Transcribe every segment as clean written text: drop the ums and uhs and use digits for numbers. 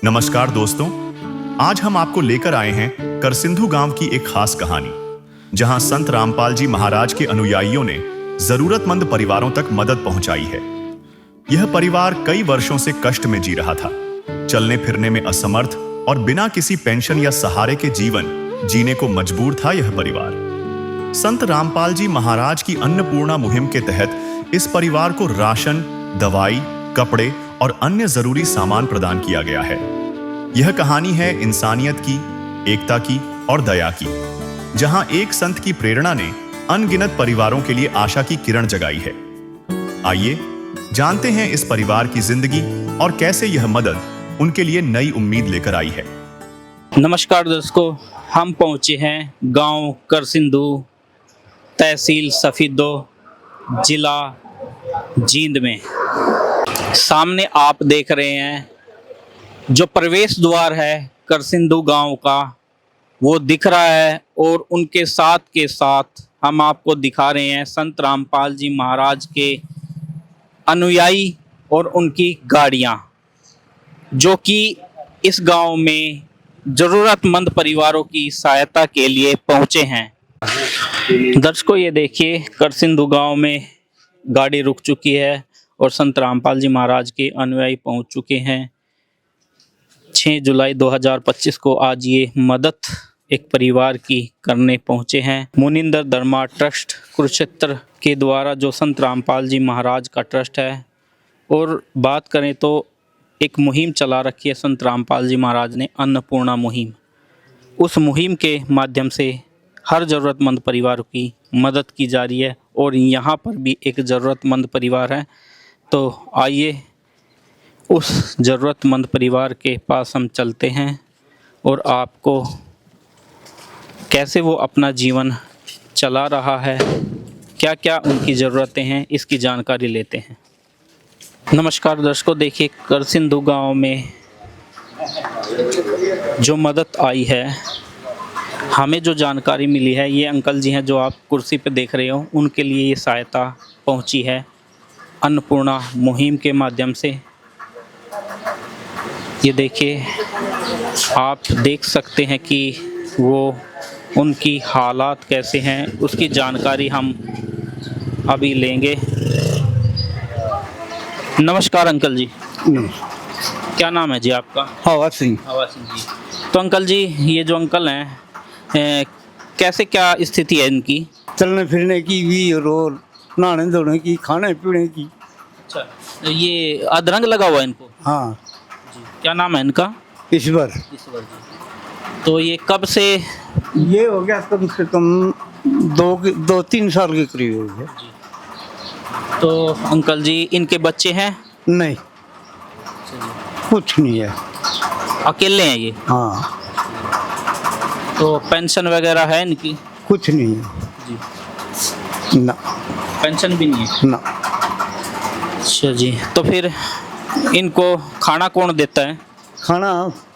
नमस्कार दोस्तों, आज हम आपको लेकर आए हैं करसिंधु गांव की एक खास कहानी, जहां संत रामपाल जी महाराज के अनुयायियों ने जरूरतमंद परिवारों तक मदद पहुंचाई है। यह परिवार कई वर्षों से कष्ट में जी रहा था, चलने फिरने में असमर्थ और बिना किसी पेंशन या सहारे के जीवन जीने को मजबूर था यह परिवार। संत रामपाल जी महाराज की अन्नपूर्णा मुहिम के तहत इस परिवार को राशन, दवाई, कपड़े और अन्य जरूरी सामान प्रदान किया गया है। यह कहानी है इंसानियत की, एकता की और दया की, जहां एक संत की प्रेरणा ने अनगिनत परिवारों के लिए आशा की किरण जगाई है। आइए जानते हैं इस परिवार की जिंदगी और कैसे यह मदद उनके लिए नई उम्मीद लेकर आई है। नमस्कार दर्शकों, हम पहुंचे हैं गांव करसिंधु, तहसील सफीदो, जिला जींद में। सामने आप देख रहे हैं जो प्रवेश द्वार है करसिंधु गांव का, वो दिख रहा है। और उनके साथ के साथ हम आपको दिखा रहे हैं संत रामपाल जी महाराज के अनुयायी और उनकी गाड़ियां, जो कि इस गांव में ज़रूरतमंद परिवारों की सहायता के लिए पहुंचे हैं। दर्शकों, ये देखिए करसिंधु गांव में गाड़ी रुक चुकी है और संत रामपाल जी महाराज के अनुयायी पहुंच चुके हैं। 6 जुलाई 2025 को आज ये मदद एक परिवार की करने पहुंचे हैं। मुनिंदर धर्मा ट्रस्ट कुरुक्षेत्र के द्वारा जो संत रामपाल जी महाराज का ट्रस्ट है। और बात करें तो एक मुहिम चला रखी है संत रामपाल जी महाराज ने, अन्नपूर्णा मुहिम। उस मुहिम के माध्यम से हर ज़रूरतमंद परिवार की मदद की जा रही है और यहाँ पर भी एक ज़रूरतमंद परिवार है। तो आइए उस ज़रूरतमंद परिवार के पास हम चलते हैं और आपको कैसे वो अपना जीवन चला रहा है, क्या क्या उनकी ज़रूरतें हैं, इसकी जानकारी लेते हैं। नमस्कार दर्शकों, देखिए करसिंधु गांव में जो मदद आई है, हमें जो जानकारी मिली है, ये अंकल जी हैं जो आप कुर्सी पे देख रहे हो, उनके लिए ये सहायता पहुंची है अन्नपूर्णा मुहिम के माध्यम से। ये देखिए, आप देख सकते हैं कि वो उनकी हालात कैसे हैं, उसकी जानकारी हम अभी लेंगे। नमस्कार अंकल जी। क्या नाम है जी आपका? हवा सिंह। हवा सिंह जी। तो अंकल जी, ये जो अंकल हैं, कैसे क्या स्थिति है इनकी? चलने फिरने की भी और नहाने धोने की, खाने पीने की। अच्छा, ये अधरंग लगा हुआ है इनको? हाँ। जी। क्या नाम है इनका? ईश्वर। ईश्वर जी। तो ये कब से? ये हो गया कम से कम 2-3 साल के करीब हो गया। तो अंकल जी, इनके बच्चे हैं? नहीं, कुछ नहीं है, अकेले हैं ये? हाँ। तो पेंशन वगैरह है इनकी? कुछ नहीं है जी। ना। पेंशन भी नहीं है? ना। अच्छा जी। तो फिर इनको खाना कौन देता है? खाना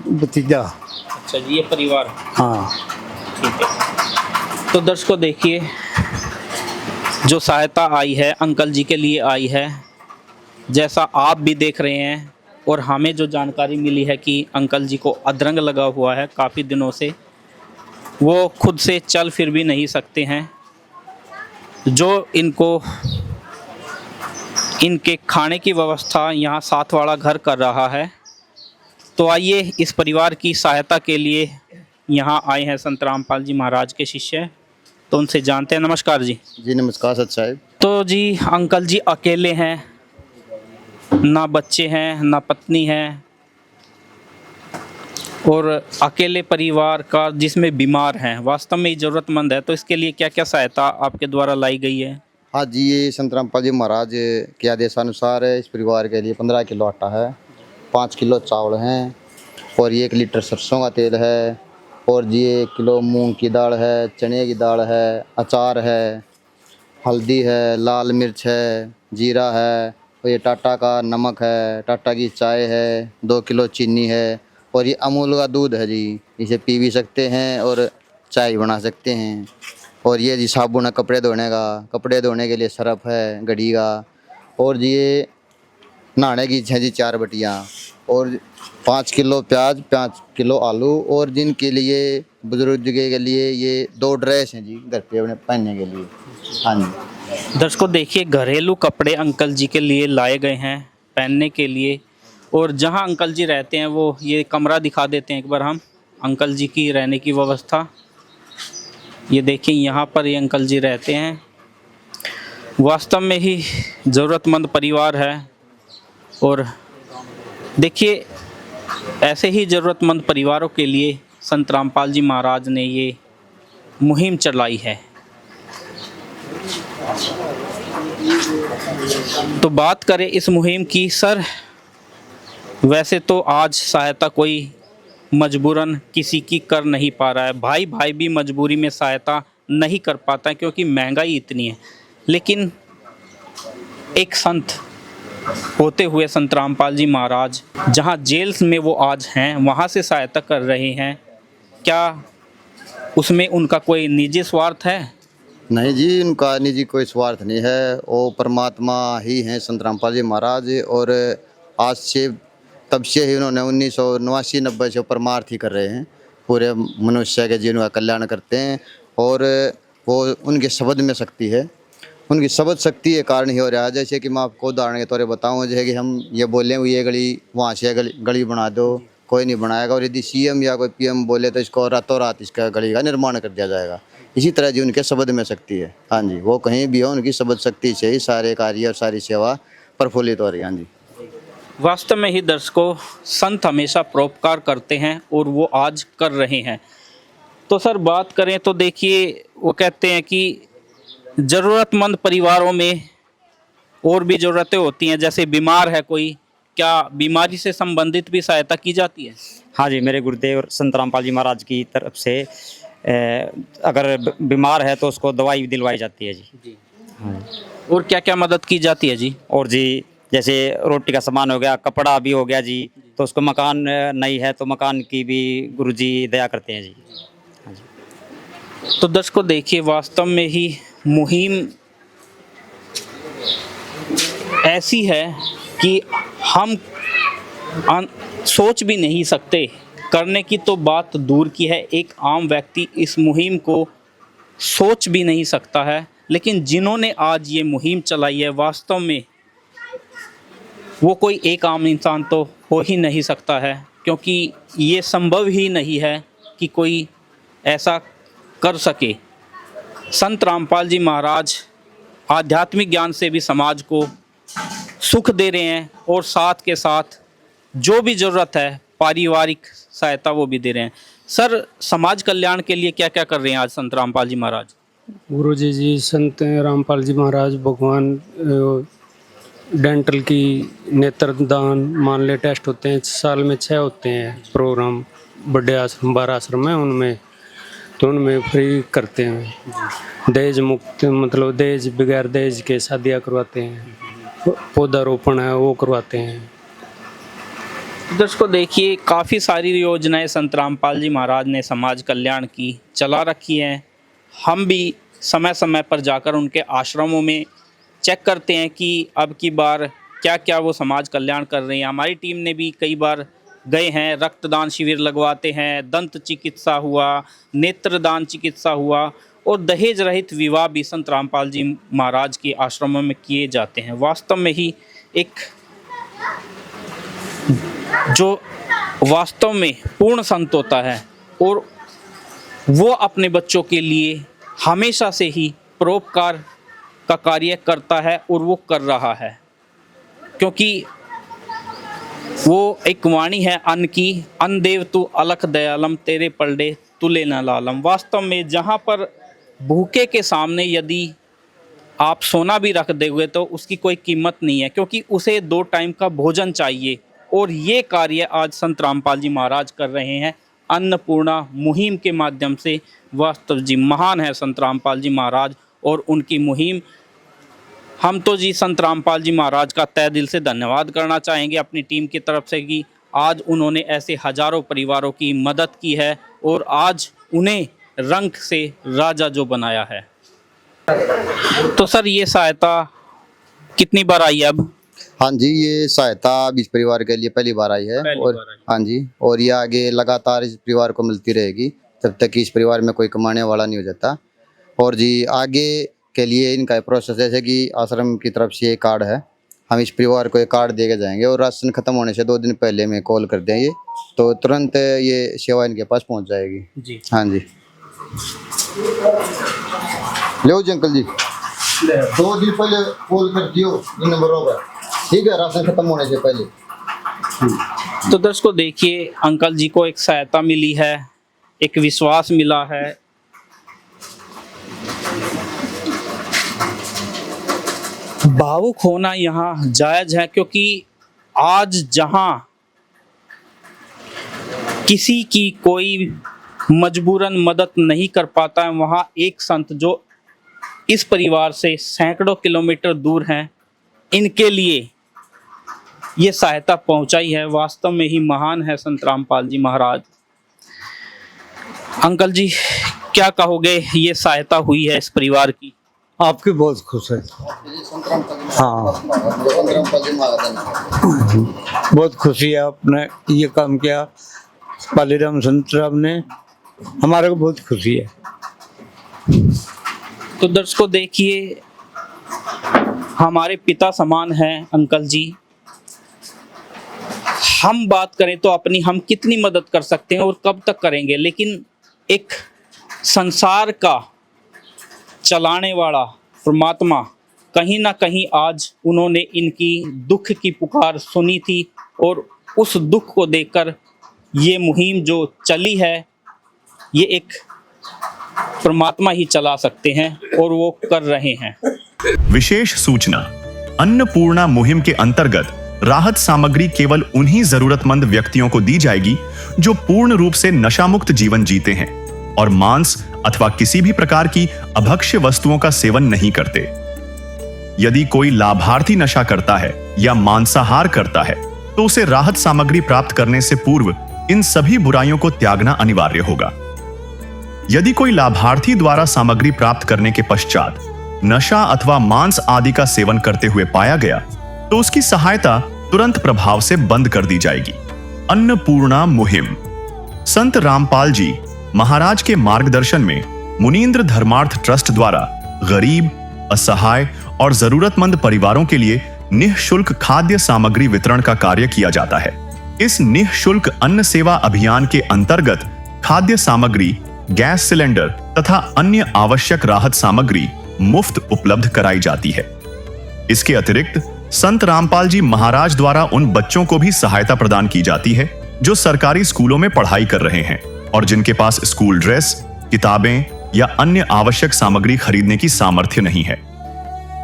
भतीजा। अच्छा जी, ये परिवार। हाँ। ठीक है। तो दर्शकों देखिए, जो सहायता आई है अंकल जी के लिए आई है, जैसा आप भी देख रहे हैं। और हमें जो जानकारी मिली है कि अंकल जी को अधरंग लगा हुआ है काफ़ी दिनों से, वो खुद से चल फिर भी नहीं सकते हैं, जो इनको इनके खाने की व्यवस्था यहाँ साथ वाला घर कर रहा है। तो आइए इस परिवार की सहायता के लिए यहाँ आए हैं संत रामपाल जी महाराज के शिष्य, तो उनसे जानते हैं। नमस्कार जी। जी नमस्कार सत साहब। तो जी अंकल जी अकेले हैं, ना बच्चे हैं ना पत्नी है, और अकेले परिवार का जिसमें बीमार हैं, वास्तव में ज़रूरतमंद है। तो इसके लिए क्या क्या सहायता आपके द्वारा लाई गई है? हाँ जी, ये संत रामपाल जी महाराज के आदेशानुसार इस परिवार के लिए 15 किलो आटा है, 5 किलो चावल हैं और 1 लीटर सरसों का तेल है, और जी 1 किलो मूंग की दाल है, चने की दाल है, अचार है, हल्दी है, लाल मिर्च है, जीरा है, और ये टाटा का नमक है, टाटा की चाय है, 2 किलो चीनी है, और ये अमूल का दूध है जी, इसे पी भी सकते हैं और चाय बना सकते हैं। और ये जी साबुन है कपड़े धोने का, कपड़े धोने के लिए सरफ है घड़ी का, और जी ये नहाने की है जी 4 बटियाँ, और 5 किलो प्याज, 5 किलो आलू, और जिनके लिए बुजुर्ग के लिए ये 2 ड्रेस हैं जी घर पे अपने पहनने के लिए। हाँ जी। दर्शकों देखिए, घरेलू कपड़े अंकल जी के लिए लाए गए हैं पहनने के लिए। और जहां अंकल जी रहते हैं वो ये कमरा दिखा देते हैं एक बार हम, अंकल जी की रहने की व्यवस्था। ये देखिए यहाँ पर ये अंकल जी रहते हैं। वास्तव में ही ज़रूरतमंद परिवार है। और देखिए, ऐसे ही ज़रूरतमंद परिवारों के लिए संत रामपाल जी महाराज ने ये मुहिम चलाई है। तो बात करें इस मुहिम की सर, वैसे तो आज सहायता कोई मजबूरन किसी की कर नहीं पा रहा है, भाई भाई भी मजबूरी में सहायता नहीं कर पाता है क्योंकि महंगाई इतनी है। लेकिन एक संत होते हुए संत रामपाल जी महाराज जहां जेल में वो आज हैं वहां से सहायता कर रहे हैं, क्या उसमें उनका कोई निजी स्वार्थ है? नहीं जी, उनका निजी कोई स्वार्थ नहीं है, वो परमात्मा ही हैं संत रामपाल जी महाराज। और आज से तब से ही उन्होंने 1989-90 से परमार्थ ही कर रहे हैं, पूरे मनुष्य के जीवन का कल्याण करते हैं। और वो उनके शब्द में शक्ति है, उनकी शब्द शक्ति के कारण ही हो रहा है। जैसे कि मैं आपको उदाहरण के तौर पर बताऊँ, जैसे कि हम ये बोले ये गली वहाँ से गली बना दो, कोई नहीं बनाएगा। और यदि सीएम या कोई पीएम बोले तो इसको रातों रात इसका गली का निर्माण कर दिया जाएगा। इसी तरह जी उनके शब्द में शक्ति है। हाँ जी, वो कहीं भी हो उनकी शब्द शक्ति से ही सारे कार्य और सारी सेवा प्रफुल्लित हो रही है। हाँ जी। वास्तव में ही दर्शकों, संत हमेशा परोपकार करते हैं और वो आज कर रहे हैं। तो सर बात करें तो देखिए, वो कहते हैं कि ज़रूरतमंद परिवारों में और भी ज़रूरतें होती हैं, जैसे बीमार है कोई, क्या बीमारी से संबंधित भी सहायता की जाती है? हाँ जी, मेरे गुरुदेव संत रामपाल जी महाराज की तरफ से अगर बीमार है तो उसको दवाई दिलवाई जाती है जी। हाँ। और क्या क्या मदद की जाती है जी? और जी जैसे रोटी का सामान हो गया, कपड़ा भी हो गया जी, तो उसको मकान नहीं है तो मकान की भी गुरुजी दया करते हैं जी। हाँ जी। तो दर्शकों देखिए, वास्तव में ही मुहिम ऐसी है कि हम सोच भी नहीं सकते, करने की तो बात दूर की है, एक आम व्यक्ति इस मुहिम को सोच भी नहीं सकता है। लेकिन जिन्होंने आज ये मुहिम चलाई है, वास्तव में वो कोई एक आम इंसान तो हो ही नहीं सकता है, क्योंकि ये संभव ही नहीं है कि कोई ऐसा कर सके। संत रामपाल जी महाराज आध्यात्मिक ज्ञान से भी समाज को सुख दे रहे हैं और साथ के साथ जो भी ज़रूरत है पारिवारिक सहायता वो भी दे रहे हैं। सर, समाज कल्याण के लिए क्या क्या कर रहे हैं आज संत रामपाल जी महाराज? गुरु जी संत रामपाल जी महाराज भगवान डेंटल की नेत्रदान मान ले टेस्ट होते हैं, साल में 6 होते हैं प्रोग्राम, बड़े आश्रम 12 आश्रम है उनमें, तो उनमें फ्री करते हैं। दहेज मुक्त, मतलब दहेज बगैर दहेज के शादियाँ करवाते हैं, पौधारोपण है वो करवाते हैं। दर्शकों देखिए, काफ़ी सारी योजनाएं संत रामपाल जी महाराज ने समाज कल्याण की चला रखी हैं। हम भी समय समय पर जाकर उनके आश्रमों में चेक करते हैं कि अब की बार क्या क्या वो समाज कल्याण कर रहे हैं। हमारी टीम ने भी कई बार गए हैं, रक्तदान शिविर लगवाते हैं, दंत चिकित्सा हुआ, नेत्रदान चिकित्सा हुआ और दहेज रहित विवाह भी संत रामपाल जी महाराज के आश्रमों में किए जाते हैं। वास्तव में ही एक जो वास्तव में पूर्ण संत होता है और वो अपने बच्चों के लिए हमेशा से ही परोपकार का कार्य करता है और वो कर रहा है, क्योंकि वो एक वाणी है अन्न की, अन्न देव तू अलख दयालम, तेरे पलड़े तुले न लालम। वास्तव में जहाँ पर भूखे के सामने यदि आप सोना भी रख दोगे तो उसकी कोई कीमत नहीं है, क्योंकि उसे 2 टाइम का भोजन चाहिए। और ये कार्य आज संत रामपाल जी महाराज कर रहे हैं अन्नपूर्णा मुहिम के माध्यम से। वास्तव जी महान है संत रामपाल जी महाराज और उनकी मुहिम। हम तो जी संत रामपाल जी महाराज का तहे दिल से धन्यवाद करना चाहेंगे अपनी टीम की तरफ से कि आज उन्होंने ऐसे हजारों परिवारों की मदद की है और आज उन्हें रंग से राजा जो बनाया है। तो सर, ये सहायता कितनी बार आई अब? हाँ जी, ये सहायता अब इस परिवार के लिए पहली बार आई है। पहली और बार आई। हाँ जी, और ये आगे लगातार इस परिवार को मिलती रहेगी जब तक कि इस परिवार में कोई कमाने वाला नहीं हो जाता। और जी आगे के लिए इनका प्रोसेस जैसे कि आश्रम की तरफ से ये कार्ड है, हम इस परिवार को ये कार्ड दे के जाएंगे और राशन खत्म होने से 2 दिन पहले में कॉल कर देंगे तो तुरंत ये सेवा इनके पास पहुंच जाएगी। जी हाँ जी, लो जी अंकल जी, 2 दिन पहले कॉल कर दियो इन नंबरों पर, ठीक है, राशन खत्म होने से पहले। तो दर्शकों देखिए, अंकल जी को एक सहायता मिली है, एक विश्वास मिला है। भावुक होना यहाँ जायज है, क्योंकि आज जहाँ किसी की कोई मजबूरन मदद नहीं कर पाता है, वहाँ एक संत जो इस परिवार से सैकड़ों किलोमीटर दूर हैं, इनके लिए ये सहायता पहुंचाई है, वास्तव में ही महान है संत रामपाल जी महाराज। अंकल जी क्या कहोगे, ये सहायता हुई है इस परिवार की? आपकी बहुत खुश है। हाँ, बहुत खुशी है आपने ये काम किया, पालीराम संतराम ने, हमारे को बहुत खुशी है। तो दर्शकों देखिए, हमारे पिता समान हैं अंकल जी। हम बात करें तो अपनी हम कितनी मदद कर सकते हैं और कब तक करेंगे, लेकिन एक संसार का चलाने वाला परमात्मा कहीं ना कहीं आज उन्होंने इनकी दुख की पुकार सुनी थी और उस दुख को देखकर ये मुहिम जो चली है, ये एक परमात्मा ही चला सकते हैं और वो कर रहे हैं। विशेष सूचना, अन्नपूर्णा मुहिम के अंतर्गत राहत सामग्री केवल उन्हीं जरूरतमंद व्यक्तियों को दी जाएगी जो पूर्ण रूप से नशा मुक्त जीवन जीते हैं और मांस अथवा किसी भी प्रकार की अभक्ष्य वस्तुओं का सेवन नहीं करते। यदि कोई लाभार्थी नशा करता है या मांसाहार करता है तो उसे राहत सामग्री प्राप्त करने से पूर्व इन सभी बुराइयों को त्यागना अनिवार्य होगा। यदि कोई लाभार्थी द्वारा सामग्री प्राप्त करने के पश्चात नशा अथवा मांस आदि का सेवन करते हुए पाया गया तो उसकी सहायता तुरंत प्रभाव से बंद कर दी जाएगी। अन्नपूर्णा मुहिम संत रामपाल जी महाराज के मार्गदर्शन में मुनींद्र धर्मार्थ ट्रस्ट द्वारा गरीब, असहाय और जरूरतमंद परिवारों के लिए निःशुल्क खाद्य सामग्री वितरण का कार्य किया जाता है। इस निःशुल्क अन्न सेवा अभियान के अंतर्गत खाद्य सामग्री, गैस सिलेंडर तथा अन्य आवश्यक राहत सामग्री मुफ्त उपलब्ध कराई जाती है। इसके अतिरिक्त संत रामपाल जी महाराज द्वारा उन बच्चों को भी सहायता प्रदान की जाती है जो सरकारी स्कूलों में पढ़ाई कर रहे हैं और जिनके पास स्कूल ड्रेस, किताबें या अन्य आवश्यक सामग्री खरीदने की सामर्थ्य नहीं है।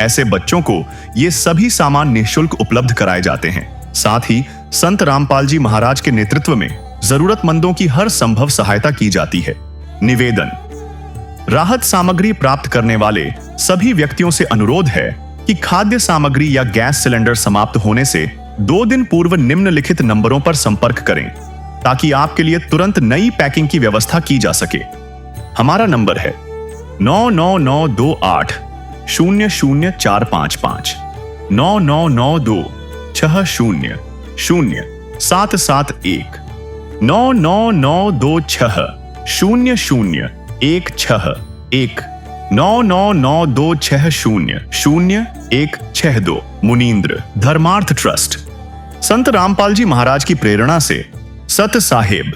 ऐसे बच्चों को ये सभी सामान निःशुल्क उपलब्ध कराए जाते हैं। साथ ही संत रामपाल जी महाराज के नेतृत्व में जरूरतमंदों की हर संभव सहायता की जाती है। निवेदन, राहत सामग्री प्राप्त करने वाले सभी व्यक्तियों से अनुरोध है कि खाद्य सामग्री या गैस सिलेंडर समाप्त होने से 2 दिन पूर्व निम्नलिखित नंबरों पर संपर्क करें ताकि आपके लिए तुरंत नई पैकिंग की व्यवस्था की जा सके। हमारा नंबर है 99928 00455 9992 60 0771 99926 0016 99926000162 मुनींद्र धर्मार्थ ट्रस्ट। संत रामपाल जी महाराज की प्रेरणा से सत साहेब